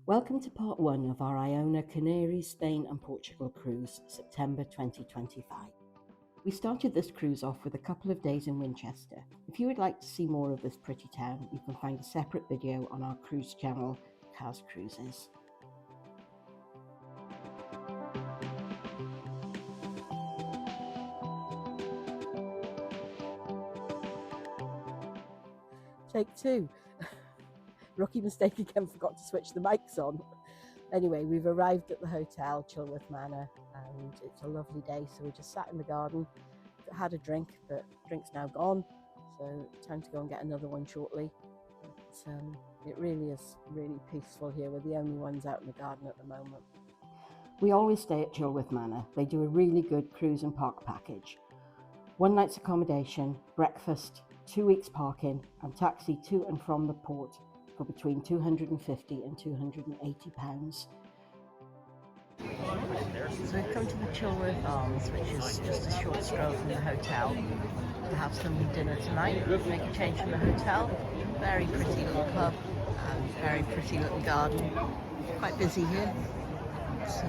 Welcome to part 1 of our Iona, Canaries, Spain and Portugal cruise, September 2025. We started this cruise off with a couple of days in Winchester. If you would like to see more of this pretty town, you can find a separate video on our cruise channel, Cars Cruises. Take 2. Rookie mistake again, forgot to switch the mics on. Anyway, we've arrived at the hotel, Chilworth Manor, and it's a lovely day, so we just sat in the garden, had a drink, but drink's now gone, so time to go and get another one shortly. But, it really is really peaceful here. We're the only ones out in the garden at the moment. We always stay at Chilworth Manor. They do a really good cruise and park package. 1 night's accommodation, breakfast, 2 weeks parking, and taxi to and from the port for between £250 and £280. So we've come to the Chilworth Arms, which is just a short stroll from the hotel, to have some dinner tonight, make a change from the hotel. Very pretty little pub and very pretty little garden. Quite busy here. So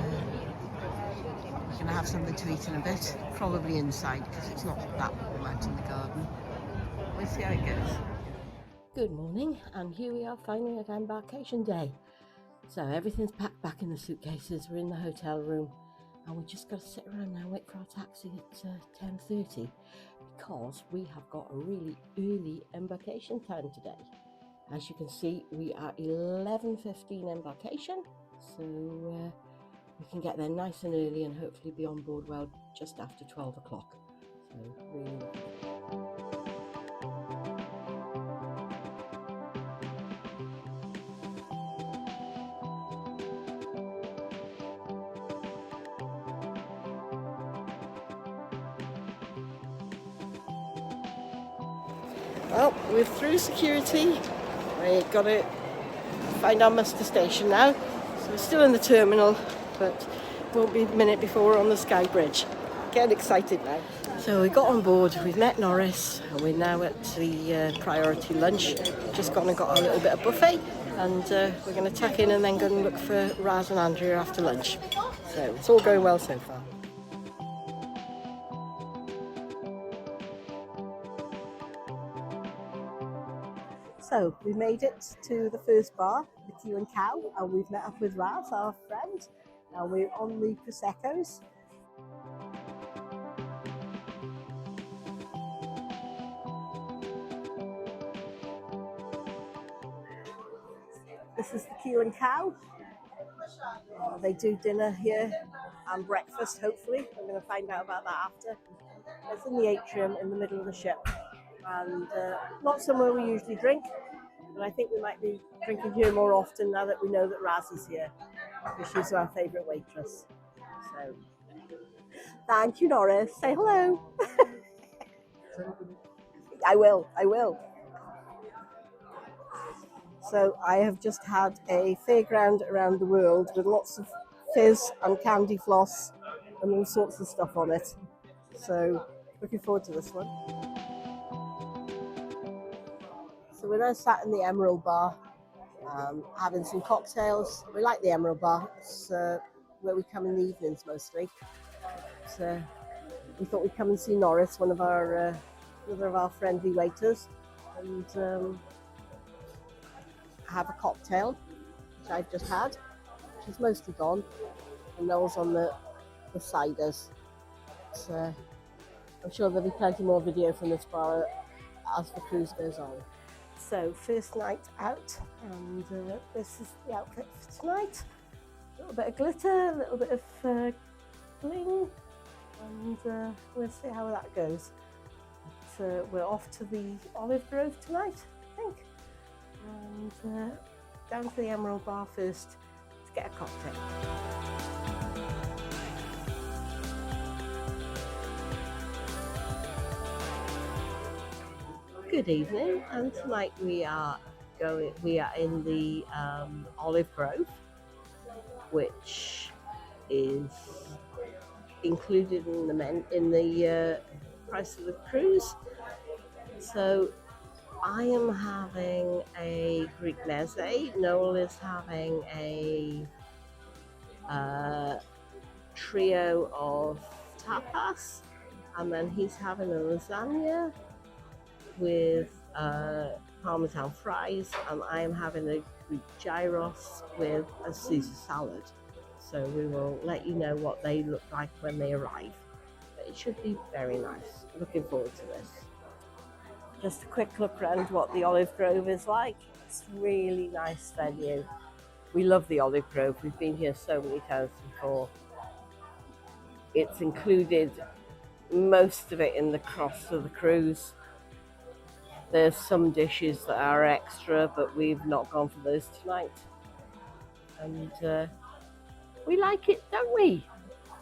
we're going to have something to eat in a bit, probably inside because it's not that warm out in the garden. We'll see how it goes. Good morning, and here we are finally at Embarkation Day. So everything's packed back in the suitcases, we're in the hotel room, and we just got to sit around now and wait for our taxi at 10:30 because we have got a really early embarkation time today. As you can see, we are 11:15 embarkation, so we can get there nice and early and hopefully be on board well just after 12 o'clock. So really looking forward. Well, we're through security. We've got to find our muster station now. So we're still in the terminal, but it won't be a minute before we're on the Sky Bridge. Getting excited now. So we got on board, we've met Norris, and we're now at the priority lunch. Just gone and got a little bit of buffet, and we're going to tuck in and then go and look for Raz and Andrea after lunch. So it's all going well so far. So we made it to the first bar, the Q and Cow, and we've met up with Raz, our friend, and we're on the Prosecco's. This is the Q and Cow. They do dinner here and breakfast, hopefully. We're going to find out about that after. It's in the atrium in the middle of the ship, and not somewhere we usually drink. But I think we might be drinking here more often now that we know that Raz is here, because she's our favourite waitress. So, thank you, Norris. Say hello. I will. So I have just had a fairground around the world with lots of fizz and candy floss and all sorts of stuff on it. So looking forward to this one. So we're now sat in the Emerald Bar, having some cocktails. We like the Emerald Bar. It's where we come in the evenings mostly. But, we thought we'd come and see Norris, one of our friendly waiters, and have a cocktail, which I've just had, which is mostly gone, and Noel's on the ciders. So I'm sure there'll be plenty more video from this bar as the cruise goes on. So first night out, and this is the outfit for tonight. A little bit of glitter, a little bit of bling, and we'll see how that goes. But, we're off to the Olive Grove tonight, I think, and down to the Emerald Bar first to get a cocktail. Good evening, and tonight we are in the Olive Grove, which is included in the price of the cruise. So I am having a Greek meze. Noel is having a trio of tapas, and then he's having a lasagna with parmesan fries, and I am having a Greek gyros with a Caesar salad. So we will let you know what they look like when they arrive. But it should be very nice. Looking forward to this. Just a quick look around what the Olive Grove is like. It's a really nice venue. We love the Olive Grove. We've been here so many times before. It's included most of it in the cost of the cruise. There's some dishes that are extra, but we've not gone for those tonight. And we like it, don't we?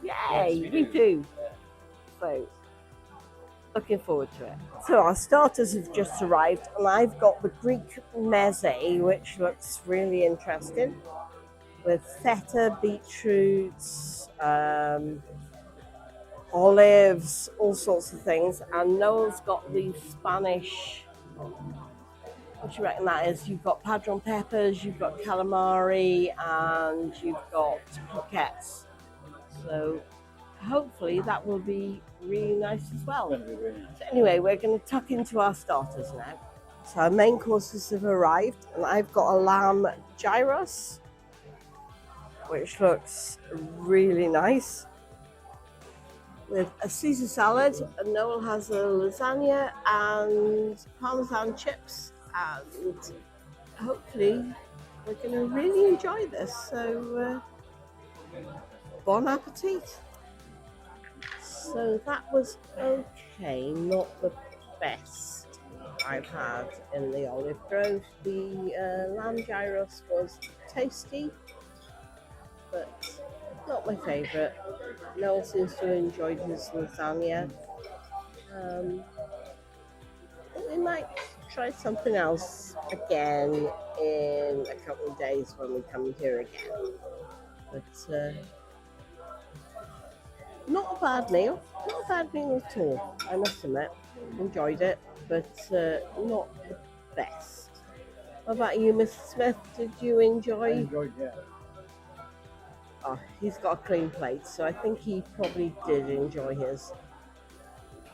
Yay, yes, we do. So, looking forward to it. So our starters have just arrived, and I've got the Greek meze, which looks really interesting, with feta, beetroots, olives, all sorts of things. And Noel's got the Spanish, what do you reckon that is? You've got padron peppers, you've got calamari, and you've got croquettes. So hopefully that will be really nice as well. So anyway, we're going to tuck into our starters now. So our main courses have arrived, and I've got a lamb gyros, which looks really nice, with a Caesar salad, and Noel has a lasagna and parmesan chips, and hopefully we're going to really enjoy this. So bon appetit. So that was okay, not the best I've had in the Olive Grove. The lamb gyros was tasty, but not my favourite. Noel seems to have enjoyed his lasagna. We might try something else again in a couple of days when we come here again. But not a bad meal. Not a bad meal at all, I must admit. Enjoyed it, but not the best. What about you, Mr. Smith? Did you enjoy? I enjoyed, yeah. Oh, he's got a clean plate, so I think he probably did enjoy his.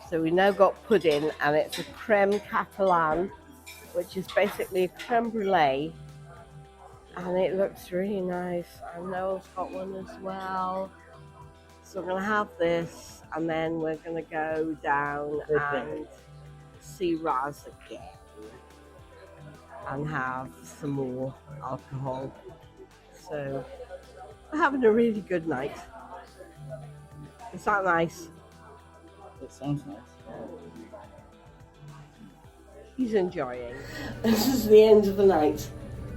So we now got pudding, and it's a creme catalan, which is basically a creme brulee, and it looks really nice. And Noel's got one as well. So we're going to have this, and then we're going to go down and see Raz again and have some more alcohol. So we're having a really good night. Is that nice? It sounds nice. He's enjoying. This is the end of the night,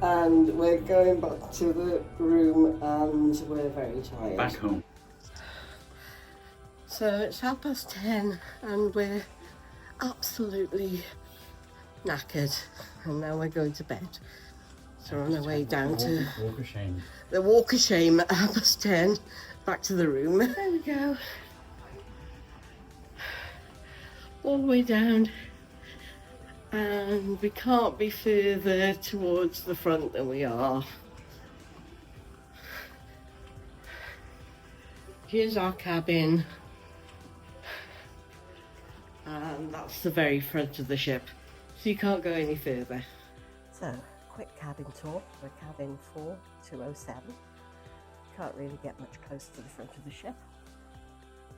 and we're going back to the room, and we're very tired. Back home. So it's 10:30, and we're absolutely knackered, and now we're going to bed. So we're on our way down to Walk of Shame. The Walk of Shame at 10:30, back to the room. There we go. All the way down, and we can't be further towards the front than we are. Here's our cabin, and that's the very front of the ship, so you can't go any further. So, quick cabin tour. We're cabin 4207. Can't really get much closer to the front of the ship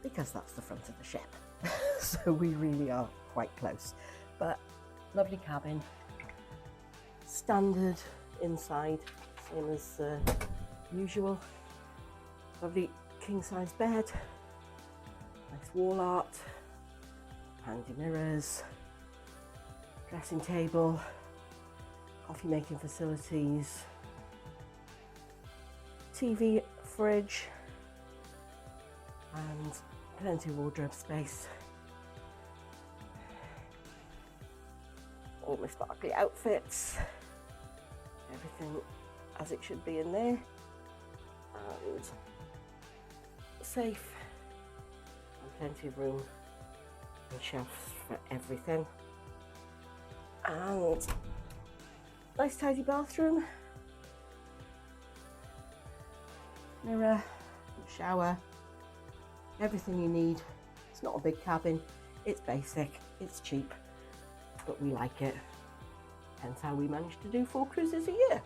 because that's the front of the ship. So we really are quite close, but lovely cabin, standard inside, same as usual. Lovely king size bed, nice wall art, handy mirrors, dressing table, coffee making facilities, TV, fridge, and plenty of wardrobe space. All my sparkly outfits, everything as it should be in there, and safe, and plenty of room and shelves for everything. And nice tidy bathroom, mirror, shower, everything you need. It's not a big cabin, it's basic, it's cheap, but we like it. Hence how we managed to do 4 cruises a year.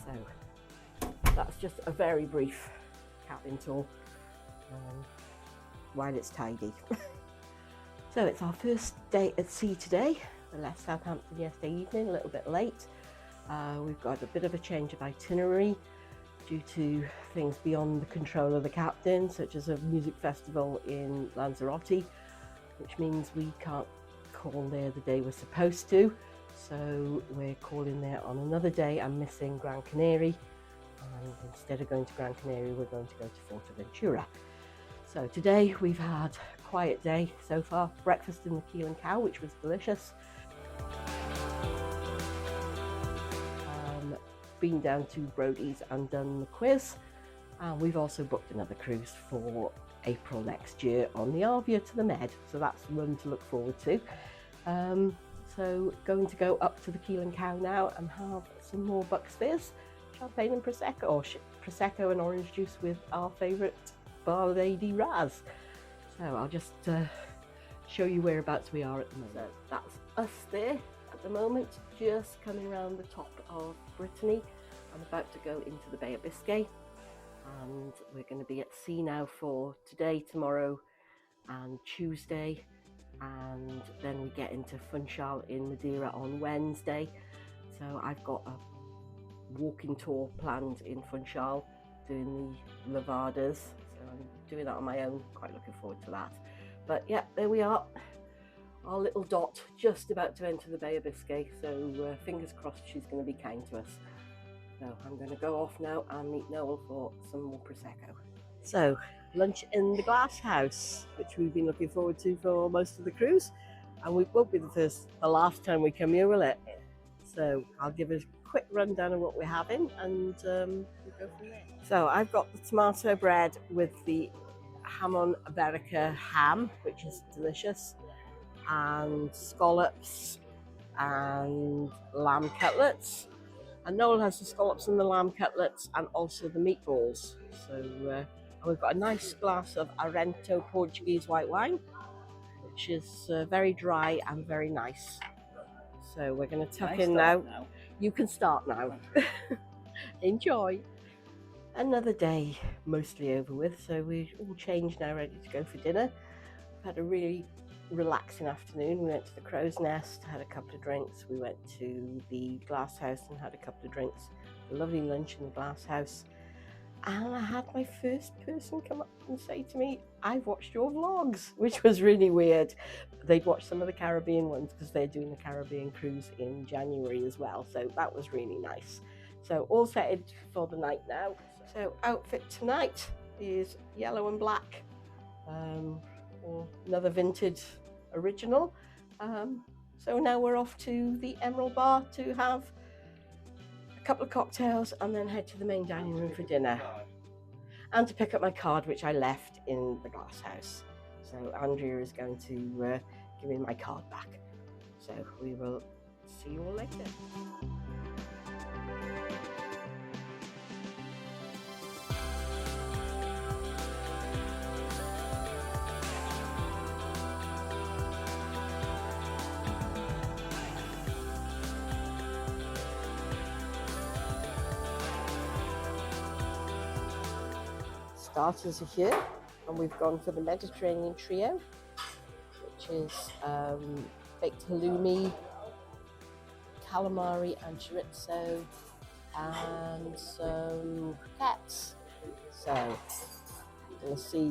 So that's just a very brief cabin tour while it's tidy. So it's our first day at sea today. We left Southampton yesterday evening, a little bit late. We've got a bit of a change of itinerary due to things beyond the control of the captain, such as a music festival in Lanzarote, which means we can't call there the day we're supposed to. So we're calling there on another day. I'm missing Gran Canaria, and instead of going to Gran Canaria, we're going to go to Fuerteventura. So today we've had a quiet day so far. Breakfast in the Keel and Cow, which was delicious. Been down to Brodie's and done the quiz, and we've also booked another cruise for April next year on the Arvia to the Med, so that's one to look forward to. So going to go up to the Keel and Cow now and have some more Bucks Fizz, champagne and Prosecco, or Prosecco and orange juice with our favourite bar lady Raz. So I'll just show you whereabouts we are at the moment. So that's us there at the moment, just coming around the top of Brittany. I'm about to go into the Bay of Biscay, and we're going to be at sea now for today, tomorrow and Tuesday, and then we get into Funchal in Madeira on Wednesday. So I've got a walking tour planned in Funchal, doing the Levadas, so I'm doing that on my own, quite looking forward to that. But yeah, there we are, our little dot just about to enter the Bay of Biscay, so fingers crossed she's going to be kind to us. So I'm going to go off now and meet Noel for some more Prosecco. So lunch in the glass house, which we've been looking forward to for most of the cruise, and we won't be the last time we come here, will it? So I'll give a quick rundown of what we're having, and we'll go from there. So I've got the tomato bread with the jamon iberica ham, which is delicious, and scallops and lamb cutlets, and Noel has the scallops and the lamb cutlets and also the meatballs. So and we've got a nice glass of Arento Portuguese white wine, which is very dry and very nice. So we're going to tuck in now. You can start now. Enjoy. Another day mostly over with, so we're all changed now, ready to go for dinner. We've had a really relaxing afternoon. We went to the Crow's Nest, had a couple of drinks. We went to the Glass House and had a couple of drinks. A lovely lunch in the Glass House. And I had my first person come up and say to me, "I've watched your vlogs," which was really weird. They'd watched some of the Caribbean ones because they're doing the Caribbean cruise in January as well. So that was really nice. So all set for the night now. So outfit tonight is yellow and black, or another vintage original. So now we're off to the Emerald Bar to have a couple of cocktails and then head to the main dining room for dinner, and to pick up my card, which I left in the Glass House. So Andrea is going to give me my card back. So we will see you all later. Starters are here, and we've gone for the Mediterranean trio, which is baked halloumi, calamari and chorizo, and some croquettes. So we'll see.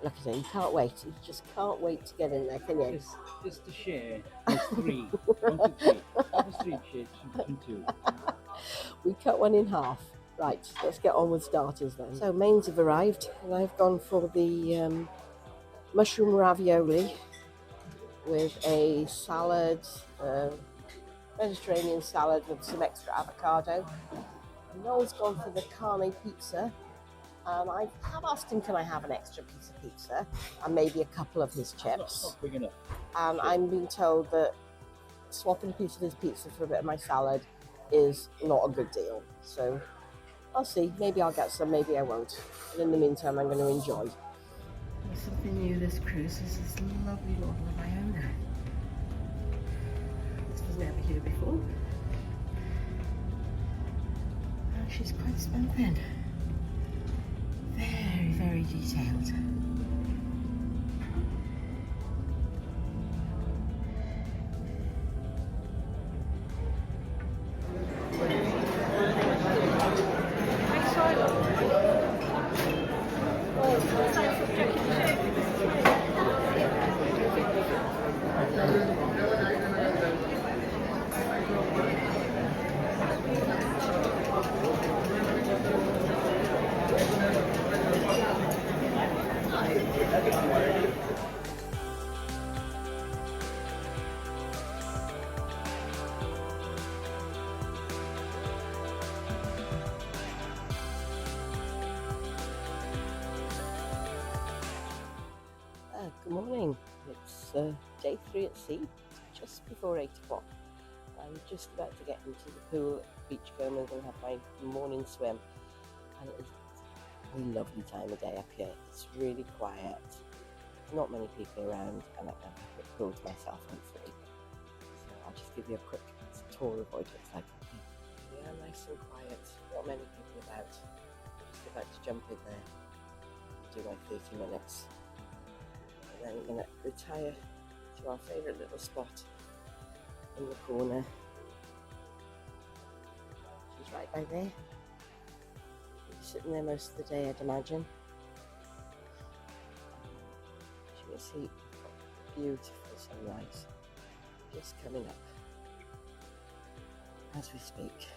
Look at it, you can't wait. You just can't wait to get in there, can you? Just to share, there's 3. 1 to 3. Have a street share, 2. We cut one in half. Right, let's get on with starters then. So mains have arrived, and I've gone for the mushroom ravioli with a salad, Mediterranean salad with some extra avocado. And Noel's gone for the carne pizza, and I have asked him, can I have an extra piece of pizza and maybe a couple of his chips? Not big enough. And I'm being told that swapping a piece of his pizza for a bit of my salad is not a good deal. So I'll see. Maybe I'll get some, maybe I won't. But in the meantime, I'm going to enjoy. There's something new this cruise is this lovely model of Iona. This was never here before. And she's quite spunky. Very, very detailed. Good morning. It's day 3 at sea, just before 8 o'clock. I'm just about to get into the pool at the Beachcomber and have my morning swim. And it is a really lovely time of day up here. It's really quiet. There's not many people around, and I can have the pool to myself, hopefully. So I'll just give you a quick tour of what it looks like up here. Yeah, nice and quiet. Not many people about. I'm just about to jump in there and do my 30 minutes. And then we're going to retire to our favourite little spot in the corner. She's right by there. She'll be sitting there most of the day, I'd imagine. As you can see, beautiful sunrise just coming up as we speak.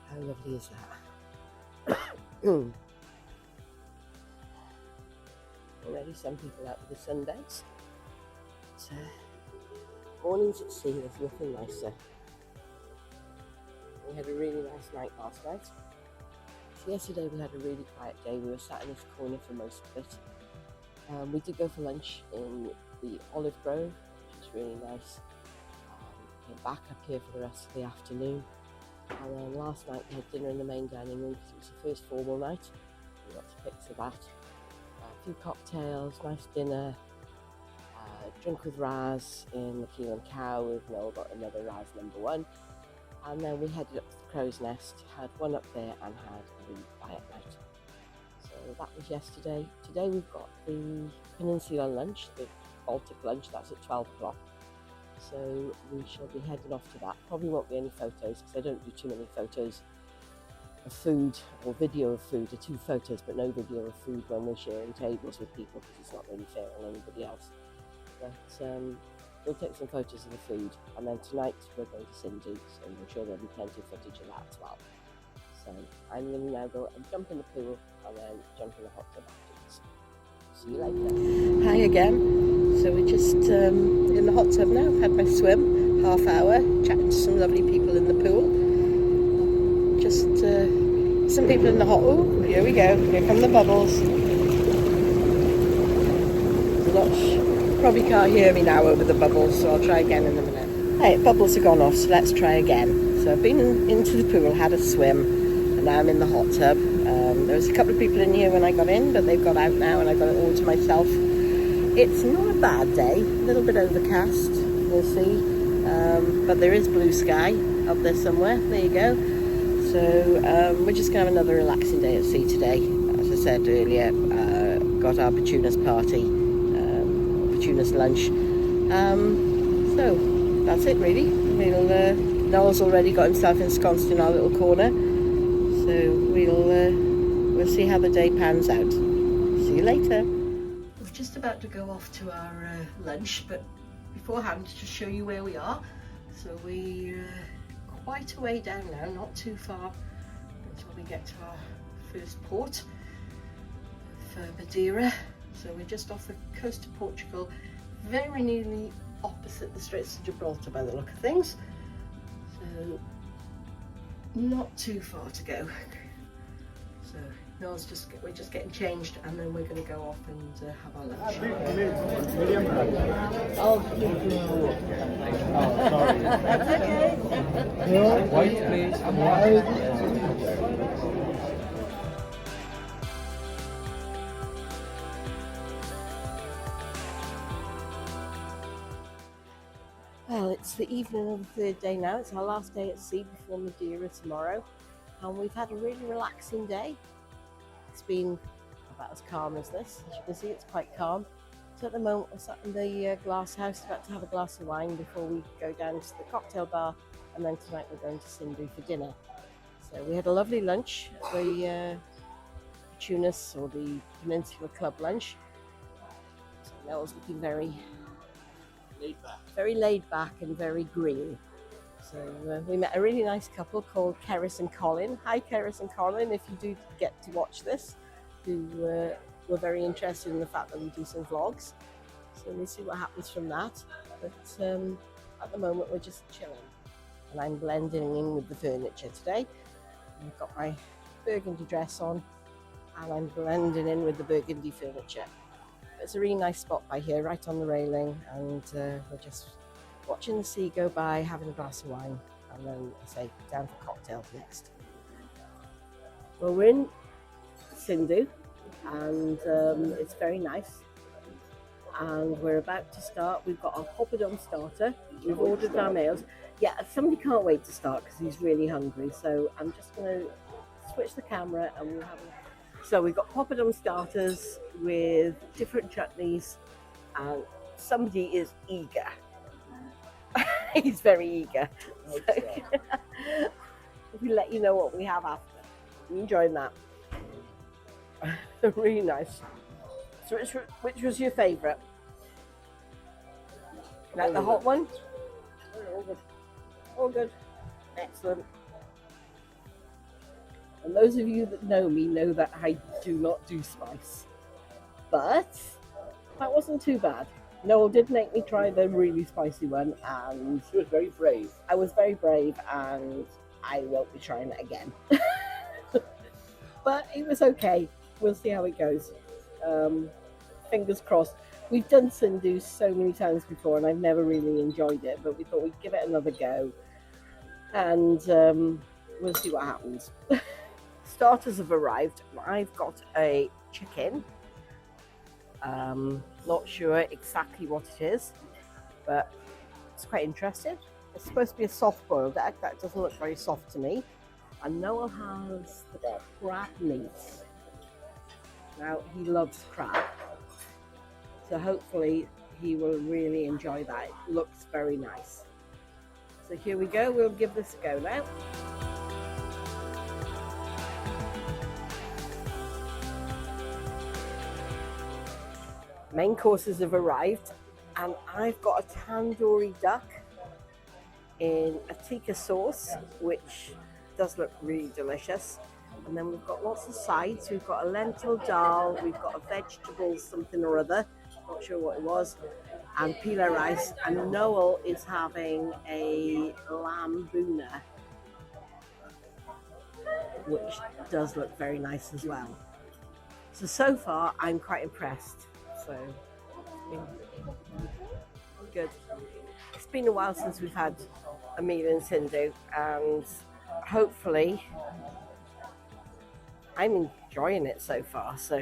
How lovely is that? Already some people out with the sunbeds. But, mornings at sea, there's nothing nicer. We had a really nice night last night. So yesterday we had a really quiet day. We were sat in this corner for most of it. We did go for lunch in the olive grove, which is really nice. Came back up here for the rest of the afternoon. And then last night we had dinner in the main dining room because it was the first formal night. We got to pics of that. A few cocktails, nice dinner, drink with Raz in the Keel and Cow. We've now got another Raz #1. And then we headed up to the Crow's Nest, had one up there and had a really quiet night. So that was yesterday. Today we've got the Peninsula lunch, the Baltic lunch, that's at 12 o'clock. So we shall be heading off to that. Probably won't be any photos because I don't do too many photos of food or video of food. I do photos but no video of food when we're sharing tables with people because it's not really fair on anybody else. But we'll take some photos of the food, and then tonight we're going to Sindu, so I'm sure there'll be plenty of footage of that as well. So I'm going to now go and jump in the pool and then jump in the hot tub afterwards. See you later. Hi again. So we're just in the hot tub now. Had my swim, half hour, chatting to some lovely people in the pool. Just some people in the hot. Oh, here we go. Here come the bubbles. Probably can't hear me now over the bubbles, so I'll try again in a minute. Right, bubbles are gone off, so let's try again. So I've been into the pool, had a swim, and now I'm in the hot tub. There was a couple of people in here when I got in, but they've got out now and I got it all to myself. It's not a bad day, a little bit overcast, we'll see. But there is blue sky up there somewhere, there you go. So we're just going to have another relaxing day at sea today. As I said earlier, got our Petunas party, Petunas lunch. So that's it really. Noel's already got himself ensconced in our little corner. So we'll see how the day pans out. See you later. We're just about to go off to our lunch, but beforehand to show you where we are. So we're quite a way down now, not too far until we get to our first port of Madeira. So we're just off the coast of Portugal, very nearly opposite the Straits of Gibraltar by the look of things. So not too far to go. So Noel's we're just getting changed, and then we're going to go off and have our lunch. Oh, sorry. That's okay. White, please. Well, it's the evening of the third day now. It's our last day at sea before Madeira tomorrow, and we've had a really relaxing day. It's been about as calm as this. As you can see, it's quite calm. So at the moment, we're sat in the glass house, about to have a glass of wine before we go down to the cocktail bar, and then tonight we're going to Sindu for dinner. So we had a lovely lunch, the Tunis or the Peninsula Club lunch. So Noel's looking very laid back and very green. So we met a really nice couple called Keris and Colin. Hi Keris and Colin, if you do get to watch this, who were very interested in the fact that we do some vlogs. So we'll see what happens from that. But at the moment we're just chilling. And I'm blending in with the furniture today. I've got my burgundy dress on and I'm blending in with the burgundy furniture. It's a really nice spot by here, right on the railing, and we're just watching the sea go by, having a glass of wine, and then I say down for cocktails next. Well, we're in Sindu, and it's very nice. And we're about to start. We've got our poppadom starter. We've ordered our meals. Yeah, somebody can't wait to start because he's really hungry. So I'm just going to switch the camera and we'll have a... So we've got poppadom starters with different chutneys, and somebody is eager. He's very eager. So we'll let you know what we have after. You enjoying that? Really nice. So which was your favourite? Like the hot one? All good. All good. Excellent. And those of you that know me know that I do not do spice. But that wasn't too bad. Noel did make me try the really spicy one, and She was very brave. I was very brave, and I won't be trying it again. But it was okay. We'll see how it goes. Fingers crossed. We've done Sindu so many times before, and I've never really enjoyed it, but we thought we'd give it another go, and we'll see what happens. Starters have arrived. I've got a chicken. Not sure exactly what it is, but it's quite interesting. It's supposed to be a soft-boiled egg. That doesn't look very soft to me. And Noel has the crab meat. Now, he loves crab, so hopefully he will really enjoy that. It looks very nice. So here we go. We'll give this a go now. Main courses have arrived, and I've got a tandoori duck in a tikka sauce, which does look really delicious. And then we've got lots of sides. We've got a lentil dal, we've got a vegetable something or other, not sure what it was, and pila rice. And Noel is having a lamb boona, which does look very nice as well. So far I'm quite impressed. So good. It's been a while since we've had a meal in Sindu, and hopefully I'm enjoying it so far. So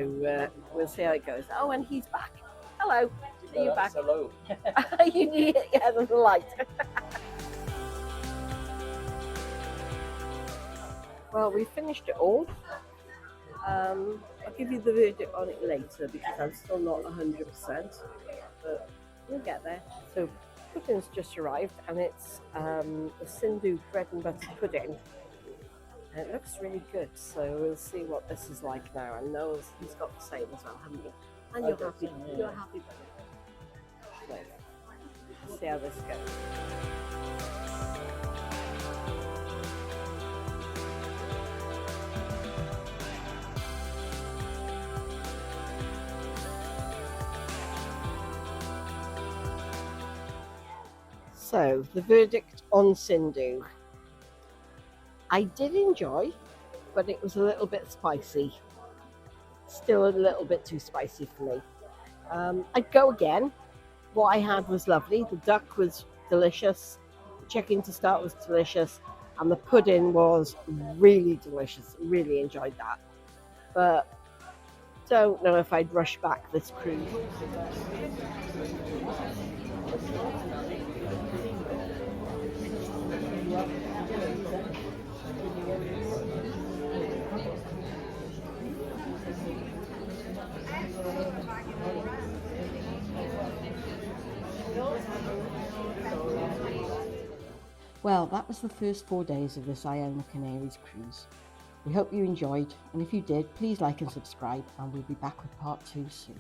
we'll see how it goes. Oh, and he's back. Hello. Are you back? Hello. You need it. Yeah, there's a light. Well, we finished it all. I'll give you the verdict on it later because I'm still not 100%, but we'll get there. So pudding's just arrived, and it's a Sindu bread and butter pudding. And it looks really good, so we'll see what this is like now. And Noel's, he's got the same as well, haven't you? And you're happy. You're happy. So, let's see how this goes. So, the verdict on Sindu. I did enjoy, but it was a little bit spicy. still a little bit too spicy for me. I'd go again. What I had was lovely. The duck was delicious. The chicken to start was delicious. And the pudding was really delicious. Really enjoyed that. But don't know if I'd rush back this cruise. Well, that was the first 4 days of this Iona Canaries cruise. We hope you enjoyed, and if you did, please like and subscribe, and we'll be back with part 2 soon.